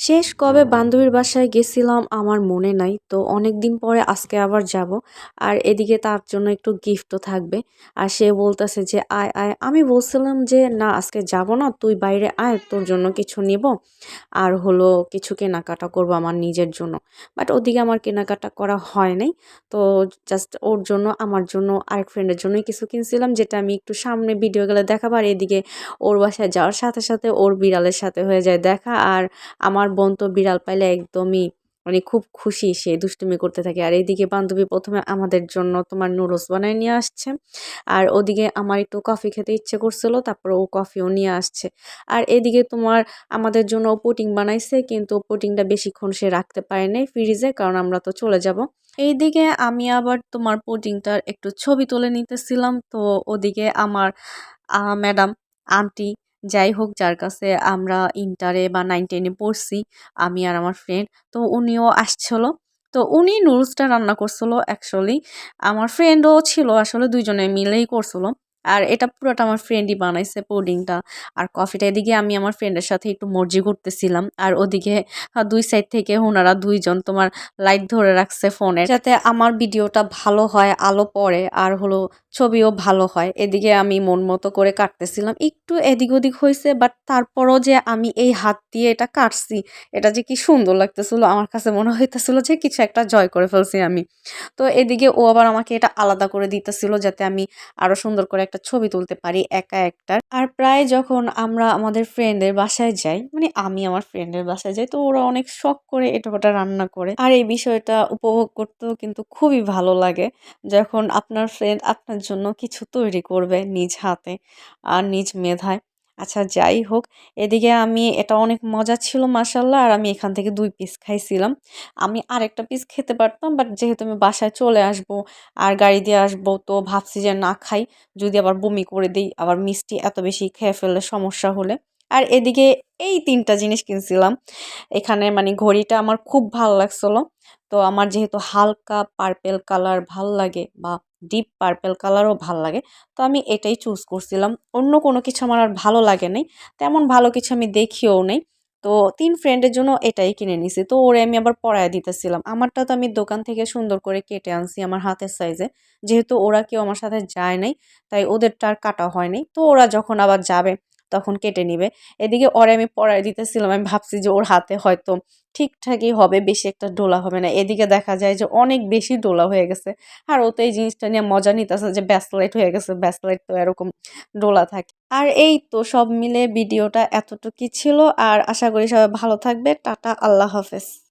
শেষ কবে বান্ধবীর বাসায় গেছিলাম আমার মনে নাই। তো অনেকদিন পরে আজকে আবার যাব। আর এদিকে তার জন্য একটু গিফটও থাকবে। আর সে বলতেছে যে, "আয়, আয়।" আমি বলছিলাম যে, "না আজকে যাব না। তুই বাইরে আয়, তোর জন্য কিছু নিবো। আর হলো কিছু কেনাকাটা করব আমার নিজের জন্য।" বাট ওদিকে আমার কেনাকাটা করা হয় নাই। তো জাস্ট ওর জন্য, আমার জন্য, আরেক ফ্রেন্ডের জন্যই কিছু কিনছিলাম, যেটা আমি একটু সামনে ভিডিও গেলে দেখাবো। আর এদিকে ওর বাসায় যাওয়ার সাথে, সাথে ওর বিড়ালের সাথে হয়ে যায় দেখা। আর আমার বোন তো বিড়াল পাইলে একদমই মানে খুব খুশি, সে দুষ্টুমি করতে থাকে। আর এইদিকে বান্ধবী ১ম এ আমাদের জন্য তোমার নুডলস বানায় নিয়ে আসছে। আর ওদিকে আমার একটু কফি খেতে ইচ্ছে করছিল, তারপরে ও কফিও নিয়ে আসছে। আর এদিকে তোমার আমাদের জন্য পুডিং বানাইছে, কিন্তু পুডিংটা বেশিক্ষণ সে রাখতে পারে নাই ফ্রিজে, কারণ আমরা তো চলে যাব। এইদিকে আমি আবার তোমার পুডিংটার একটু ছবি তুলে নিতেছিলাম। তো ওদিকে আমার ম্যাডাম, আন্টি, যাই হোক যার কাছে আমরা ইন্টারে বা 9-10 এ পড়ছি, আমি আর আমার ফ্রেন্ড। তো উনিও আসছিল। তো উনি নুডলসটা রান্না করছিল অ্যাকচুয়ালি। আমার ফ্রেন্ডও ছিল, আসলে ২ জনে মিলেই করছিল। আর এটা পুরাটা আমার ফ্রেন্ডই বানাইছে পুডিংটা। আর কফিটা এদিকে আমি আমার ফ্রেন্ডের সাথে একটু মর্জি করতেছিলাম। আর ওদিকে ২ সাইড থেকে উনারা ২ জন তোমার লাইট ধরে রাখছে ফোনের, যাতে আমার ভিডিওটা ভালো হয়, আলো পড়ে আর হলো ছবিও ভালো হয়। এদিকে আমি মন মতো করে কাটতেছিলাম। একটু এদিক ওদিক হইছে, বাট তারপরও যে আমি এই হাত দিয়ে এটা কাটছি, এটা যে কি সুন্দর লাগতেছিল, আমার কাছে মনে হইতেছিল যে কিছু একটা জয় করে ফেলছি আমি। তো এদিকে ও আবার আমাকে এটা আলাদা করে দিতেছিল, যাতে আমি আরো সুন্দর করে একটা ছবি তুলতে পারি একা একটার। আর প্রায় যখন আমরা আমাদের ফ্রেন্ডের বাসায় যাই, মানে আমি আমার ফ্রেন্ডের বাসায় যাই, তো ওরা অনেক শখ করে এটা ওটা রান্না করে। আর এই বিষয়টা উপভোগ করতেও কিন্তু খুবই ভালো লাগে, যখন আপনার ফ্রেন্ড আপনার জন্য কিছু তৈরি করবে নিজ হাতে আর নিজ মেধায়। আচ্ছা যাই হোক, এদিকে আমি এটা অনেক মজা ছিল মাশাআল্লাহ। আর আমি এখান থেকে ২ পিস খাইছিলাম। আমি আরেকটা পিস খেতে পারতাম, বাট যেহেতু আমি বাসায় চলে আসবো আর গাড়ি দিয়ে আসবো, তো ভাবছি যে না খাই, যদি আবার বমি করে দেই, আবার মিষ্টি এত বেশি খেয়ে ফেললে সমস্যা হলে। আর এদিকে এই ৩ টা জিনিস কিনছিলাম। এখানে মানে ঘড়িটা আমার খুব ভাল লাগছিল। তো আমার যেহেতু হালকা পার্পেল কালার ভাল লাগে বা ডিপ পার্পেল কালারও ভাল লাগে, তো আমি এটাই চুজ করছিলাম। অন্য কোনো কিছু আমার আর ভালো লাগে নাই। তেমন ভালো কিছু আমি দেখিও নাই। তো ৩ ফ্রেন্ডের জন্য এটাই কিনে নিছি। তো ওরে আমি আবার পরায় দিতেছিলাম। আমারটা তো আমি দোকান থেকে সুন্দর করে কেটে আনছি আমার হাতের সাইজে। যেহেতু ওরা কেউ আমার সাথে যায় নাই, তাই ওদেরটা আর কাটা হয় নাই। তো ওরা যখন আবার যাবে তখন কেটে নিবে। এদিকে ওরে আমি পরায় দিতেছিলাম। আমি ভাবছি যে ওর হাতে হয়তো ঠিকঠাকই হবে, বেশি একটা ডোলা হবে না। এদিকে দেখা যায় যে অনেক বেশি ডোলা হয়ে গেছে। আর ও তো এই জিনিসটা নিয়ে মজা নিতেছে যে ব্যাসলাইট হয়ে গেছে। ব্যাসলাইট তো এরকম ডোলা থাকে। আর এই তো সব মিলে ভিডিওটা এতটুকুই ছিল। আর আশা করি সবাই ভালো থাকবে। টাটা, আল্লাহ হাফেজ।